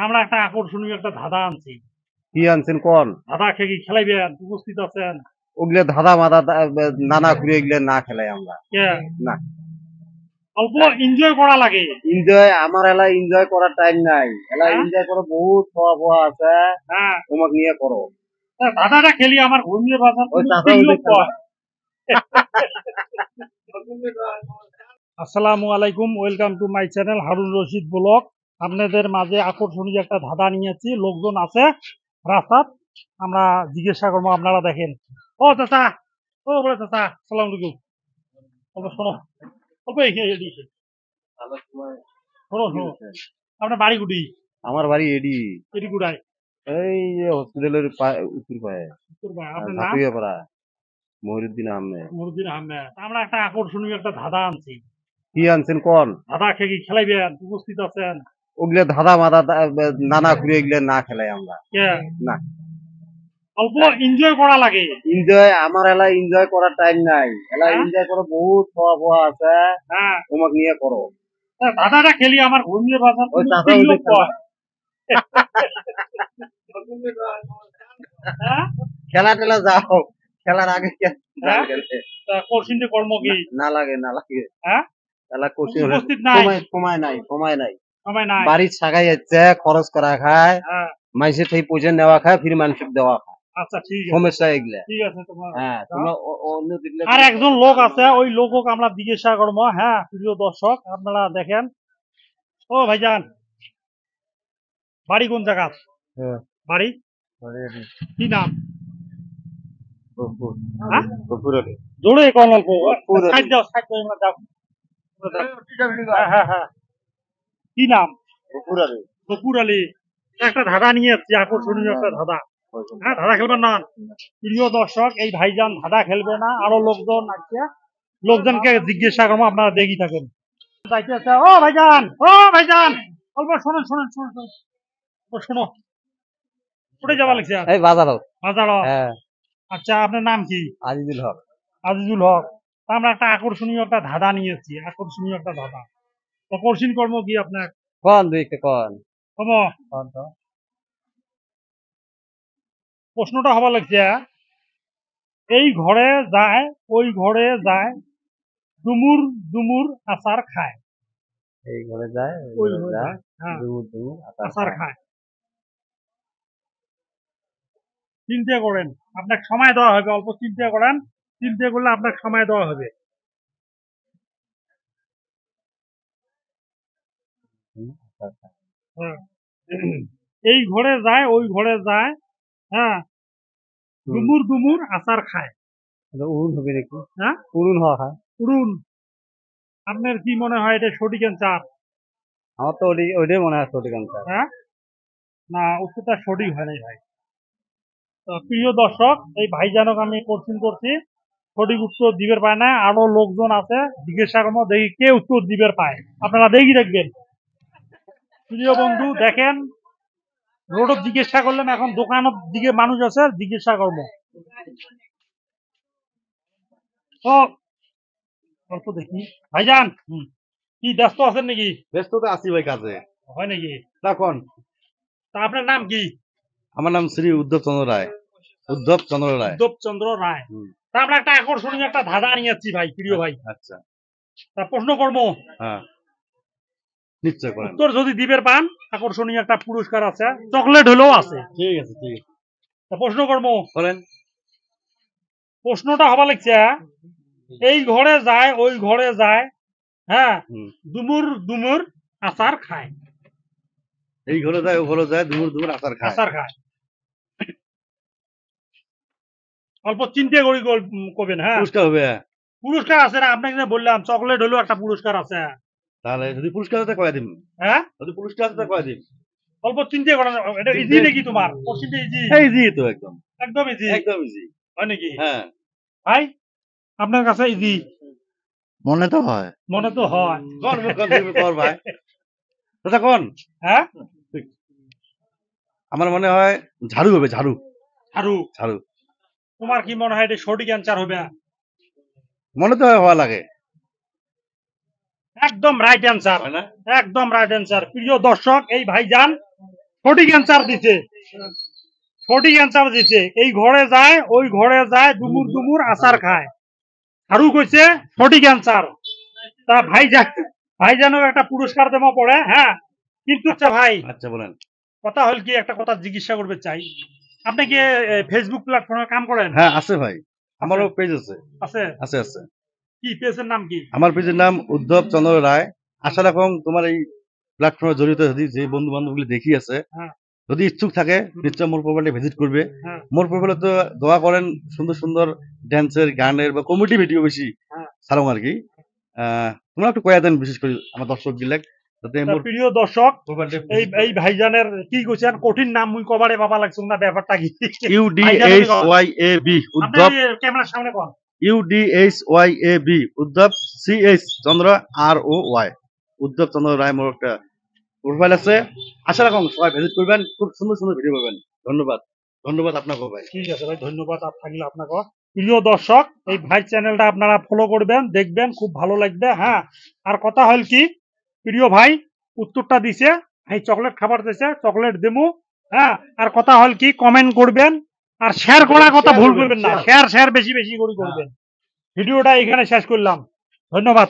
আমরা একটা আকর্ষণীয় একটা ধাঁধা আনছি। কি আনছেন কোন? ধাঁধা খেয়ে কি খেলাইবেন? উপস্থিত আছেন? ওগুলা ধাঁধা মাদা নানা ঘুরে এগুলা না খেলাই আমরা। কে? না, অল্প এনজয় করা লাগে। এনজয় আমার এলাকায় এনজয় করার টাইম নাই। এলাকায় হ্যাঁ? এনজয় করে বহুত খাওয়া পাওয়া আছে। হ্যাঁ। তোমাকে নিয়ে করো। ধাঁধাটা খেলি আমার ঘুমিয়ে বাঁচার ওই কোনো চাচা লোক ওদের খেলা। কয়। আসসালামু আলাইকুম, welcome to my channel Harun Rashid blog. আপনাদের মাঝে আকর্ষণীয় একটা ধাঁধা নিয়েছি। লোকজন আছে রাস্তাত, আমরা জিজ্ঞাসা করবো, আপনারা দেখেন। ও চাচা, ও বলে চাচা, সালাম আলাইকুম। অল্প শোনো, অল্প এদিকে শোনো শোনো। আপনার বাড়ি কুটি? আমার বাড়ি এডি, এটি কুড়ায়? এই যে হসপিটালের উত্তর পায়ে আপনার নাম? ঝাঁকুইয়া পাড়া মহিউদ্দিন আহমেদ। মরুদ্দিন আহমেদ। আমরা একটা আকর্ষণীয় একটা ধাঁধা আনছি। কি আনছেন কোন? ধাঁধা খেয়ে কি খেলাইবেন? উপস্থিত আছেন? ওগুলা ধাঁধা মাদা নানা ঘুরে এগুলা না খেলাই আমরা। কে? না, অল্প এনজয় করা লাগে। এনজয় আমার এলাকায় এনজয় করার টাইম নাই। এলাকায় হ্যাঁ? এনজয় করে বহুত খাওয়া পাওয়া আছে। হ্যাঁ। তোমাকে নিয়ে করো। ধাঁধাটা খেলি আমার ঘুমিয়ে বাঁচার ওই কোনো চাচা ওদের লোক খেলা। কয়। হ্যাঁ? খেলা টেলা যাও, খেলার আগে হ্যাঁ? কর্ষিন্টে কর্ম কি? না লাগে না লাগে। হ্যাঁ? খেলা করছি উপস্থিত নাই? সময় নাই, সময় নাই। সময় নাই? বাড়ির ছাগাই যাচ্ছে, খরচ করা খায়, হ্যাঁ। মানুষের থেকে পয়সা নেওয়া খায়, ফির মানুষের দেওয়া খায়। আচ্ছা ঠিক আছে, সমস্যা এগুলা। ঠিক আছে তোমার। হ্যাঁ, তোমরা অন্য দিলে আর একজন লোক আছে, ওই লোকক আমরা জিজ্ঞাসা করবো। হ্যাঁ, প্রিয় দর্শক, আপনারা দেখেন। ও ভাইজান, বাড়ি কোন জায়গা? বাড়ি কি নাম? হ্যাঁ? জোরে কোন অল্প সাইড দাও, সাইড দাও, আমরা যাও। হ্যাঁ হ্যাঁ হ্যাঁ, কি নাম? গফুর আলী। একটা ধাঁধা নিয়ে এসছি, আকর্ষণীয় একটা ধাঁধা। হ্যাঁ, ধাঁধা খেলবেন না? প্রিয় দর্শক, এই ভাইজান ধাঁধা খেলবে না, আরো লোকজন আছে, লোকজনকে জিজ্ঞাসা করবো, আপনারা দেখি থাকেন। যাইতেছে, ও ভাইজান, ও ভাইজান, অল্প শোনেন শোনেন শোনেন শোনেন, অল্প শোনো। কোথায় যাওয়া লাগছে? এই বাজারও। বাজারও? হ্যাঁ, আচ্ছা, আপনার নাম কি? আজিজুল হক। আজিজুল হক। তা আমরা একটা আকর্ষণীয় একটা ধাঁধা নিয়েছি, আকর্ষণীয় একটা ধাঁধা। তো কঠিন কর্ম কি আপনার? কোন দুই কোন? কম কোন তো? প্রশ্নটা হওয়া লাগছে, এই ঘরে যায়, ওই ঘরে যায়, ডুমুর ডুমুর আচার খায়। এই ঘরে যায়, ওই ঘরে যায়, হ্যাঁ, দুমুর দুমুর আচার খায়। চিন্তা করেন, আপনাকে সময় দেওয়া হবে, অল্প চিন্তা করেন, চিন্তা করলে আপনাকে সময় দেওয়া হবে। হ্যাঁ। এই ঘরে যায়, ওই ঘরে যায়, হ্যাঁ, ডুমুর ডুমুর আচার খায়। উড়ুন হবে নাকি? হ্যাঁ, উড়ুন হওয়া হয়। উড়ুন। আপনার কি মনে হয় এটা সঠিক অ্যান্সার? আমার তো ওইটাই মনে হয় সঠিক আনসার। হ্যাঁ, না, উত্তরটা সঠিক হয় নাই ভাই। তো প্রিয় দর্শক, এই ভাইজানক আমি কোশ্চিন করছি, সঠিক উত্তর দিবের পায় না, আরো লোকজন আছে, জিজ্ঞাসা করবো, দেখি কে উত্তর দিবের পায়। আপনারা দেখি দেখবেন। প্রিয় বন্ধু দেখেন, রোডত জিজ্ঞাসা করলেন, এখন দোকানের দিকে মানুষ আছে, জিজ্ঞাসা করবো। তো অল্প দেখি ভাইজান, কি ব্যস্ত আছেন নাকি? ব্যস্ত তো আছি ভাই কাজে। হয় নাকি? তখন তা আপনার নাম কি? আমার নাম শ্রী উদ্ধব চন্দ্র রায়। উদ্ধব চন্দ্র রায়। উদ্ধব চন্দ্র রায়। তা আমরা একটা আকর্ষণীয় একটা ধাঁধা নিয়েছি ভাই, প্রিয় ভাই। আচ্ছা, তা প্রশ্ন করবো। হ্যাঁ, নিশ্চয় করেন। উত্তর যদি দিবের পান, আকর্ষণীয় একটা পুরস্কার আছে, চকলেট হলেও আছে। ঠিক আছে, ঠিক আছে। তা প্রশ্ন করবো। বলেন। প্রশ্নটা হবা লাগছে, এই ঘরে যায়, ওই ঘরে যায়, হ্যাঁ, দুমুর দুমুর আচার খায়। এই ঘরে যায়, ও ঘরে যায়, দুমুর দুমুর আচার খায়। আচার খায়। অল্প চিন্তা করি করবেন। হ্যাঁ, পুরস্কার হবে। পুরস্কার আছে না, আপনাকে বললাম চকলেট হলেও একটা পুরস্কার আছে। তাহলে যদি পুরস্কার আছে কয়ে দিন। হ্যাঁ, যদি পুরস্কার আছে কয়ে দিন। অল্প চিন্তা করেন, এটা ইজি নাকি তোমার? কোশ্চেনটা ইজি? ইজি তো একদম। একদম ইজি। একদম ইজি। হয় নাকি? হ্যাঁ ভাই, আপনার কাছে ইজি মনে তো হয়। মনে তো হয়। কর ভাই। আচ্ছা কোন? হ্যাঁ, আমার মনে হয় ঝাড়ু হবে। ঝাড়ু। ঝাড়ু? ঝাড়ু। তোমার কি মনে হয় এটা সঠিক অ্যান্সার হবে? মনে তো হওয়া লাগে। একদম রাইট অ্যান্সার, একদম রাইট অ্যান্সার। প্রিয় দর্শক, এই ভাইজান সঠিক অ্যান্সার দিছে, সঠিক অ্যান্সার দিছে। এই ঘরে যায়, ওই ঘরে যায়, দুমুর দুমুর আচার খায়। আরু কইছে সঠিক অ্যান্সার। তা ভাইজানও একটা পুরস্কার দেওয়া পড়ে, হ্যাঁ। কিন্তু আচ্ছা ভাই, আচ্ছা বলেন। কথা হল কি, একটা কথা জিজ্ঞাসা করবে চাই, আপনি কি ফেসবুক প্ল্যাটফর্মে কাম করেন? হ্যাঁ আছে ভাই, আমারও পেজ আছে। আছে? আছে আছে। কি পেজের নাম কি? আমার পেজের নাম উদ্ধব চন্দ্র রায়। আশা রাখুন তোমার এই প্ল্যাটফর্মে জড়িত যদি যে বন্ধু বান্ধবগুলি দেখি আছে, হ্যাঁ যদি ইচ্ছুক থাকে নিশ্চয় মোর প্রোফাইলটা ভিজিট করবে। হ্যাঁ মোর প্রোফাইলে তো দোয়া করেন সুন্দর সুন্দর ড্যান্সের, গানের বা কমেডি ভিডিও বেশি হ্যাঁ। ছাড়ো আর কি। তোমরা একটু কয়া দেন, বিশেষ করে আমার দর্শক গিলাক, যাতে তা মোর প্রিয় দর্শক, প্রোফাইলটা এই এই ভাইজানের কি কইছেন, কঠিন নাম মুই কবারে বাবা লাগছে না, ব্যাপারটা কি? UDHYAB আপনি উদ্ধব, ক্যামেরার সামনে কোন? UDHYAB উদ্ধব, CH চন্দ্র ROY, উদ্ধব চন্দ্র রায় মোর একটা প্রোফাইল আছে। আশা রাখুন সবাই ভিজিট করবেন, খুব সুন্দর সুন্দর ভিডিও পাবেন। ধন্যবাদ, ধন্যবাদ আপনাকে ভাই। ঠিক আছে ভাই, ধন্যবাদ থাকলে আপনাকে। প্রিয় দর্শক, এই ভাই চ্যানেলটা আপনারা ফলো করবেন, দেখবেন, খুব ভালো লাগবে, হ্যাঁ। আর কথা হল কি, প্রিয় ভাই উত্তরটা দিছে, এই চকলেট খাবার দিছে, চকলেট দেবো, হ্যাঁ। আর কথা হল কি, কমেন্ট করবেন, আর শেয়ার করার কথা ভুল করবেন না, শেয়ার শেয়ার বেশি বেশি করে করবেন। ভিডিওটা এখানে শেষ করলাম, ধন্যবাদ।